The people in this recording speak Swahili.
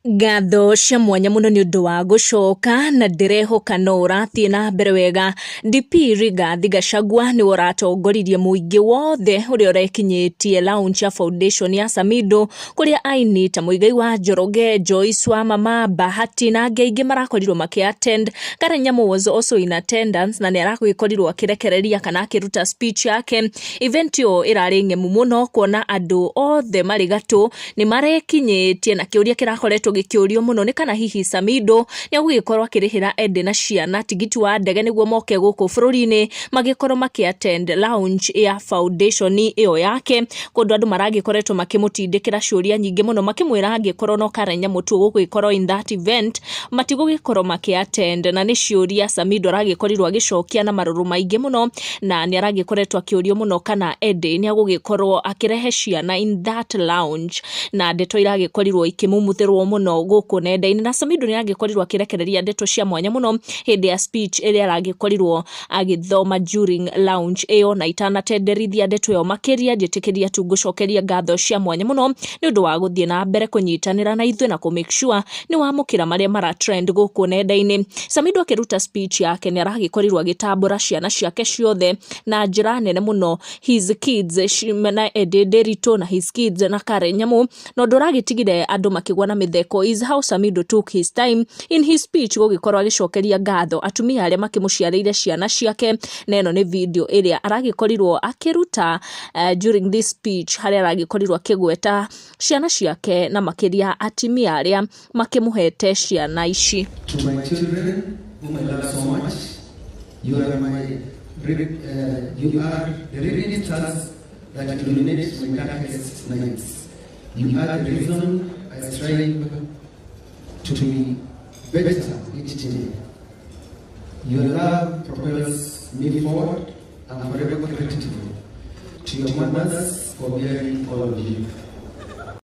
Ngatho cia mwanya muno ni undu wa gucoka na ndirehoka no urathie na mbere wega. DP Rigathi Gachagua ni uratongoririe muingi wothe uria urekinyitie launch ya foundation ya Samidoh kuria aini ta muigai wa Njoroge, Joyce wa Mama, Bahati na angĩ marakorirwo maki-attend. Karen Nyamu was also in attendance na nĩarakorirwo akirekereria kana akiruta speech yake. Event yo irari ng'emu muno kuona andu othe mari gatũ ni marekinyitie na kiuria kirakoretwo gikiurio muno ni kana hihi Samidoh ni agugikorwo akirihira ende na ciana tigiti wa ndege niguo moke guku bururi-ini magikorwo maki-attend launch ya foundation iyo yake kundu andu maragikoretwo makimutindikira ciuria nyingi muno makimwira angikorwo no Karen Nyamu tu gugikorwo in that event matigugikorwo maki-attend na ni ciuria Samidoh aragikorwo agicokia na maruru maingi muno na ni aragikoretwo akiurio muno kana ende ni agugikorwo akirehe ciana in that lounge na ndeto iragikorwo ikimumuthirwo muno guku nenda-ini na Samidoh ni agikorirwo akirekereria ndeto cia mwanya muno hindi ya speech iria aragikorirwo agithoma during lounge iyo na itanatenderithia ndeto yo makiria njitikiria tu gucokeria ngatho cia mwanya muno ni undu wa guthie na mbere kunyitanira na ithu na ku make sure ni wamukira maria mara trend guku nenda-ini. Samidoh akiruta speech yake ni aragikorirwo agitambura ciana ciake ciothe na njira nene muno his kids na Ederito na his kids na Karen Nyamu no nduragitigire andu makigwa na mitheko is how Samidoh took his time in his speech gugikorwo agicokeria ngatho atumia aria makimuciarĩire ciana ciake. Neno ni video iria aragikorirwo akiruta during this speech haria aragikorirwo akigweta ciana ciake na makiria atumia aria makimuhete ciana ici. To my children whom I love so much, you are the radiant stars that illuminate my darkest nights. You are the reason I strive to be better each day. Your love propels me forward. I'm forever grateful to your mothers for bearing all of you.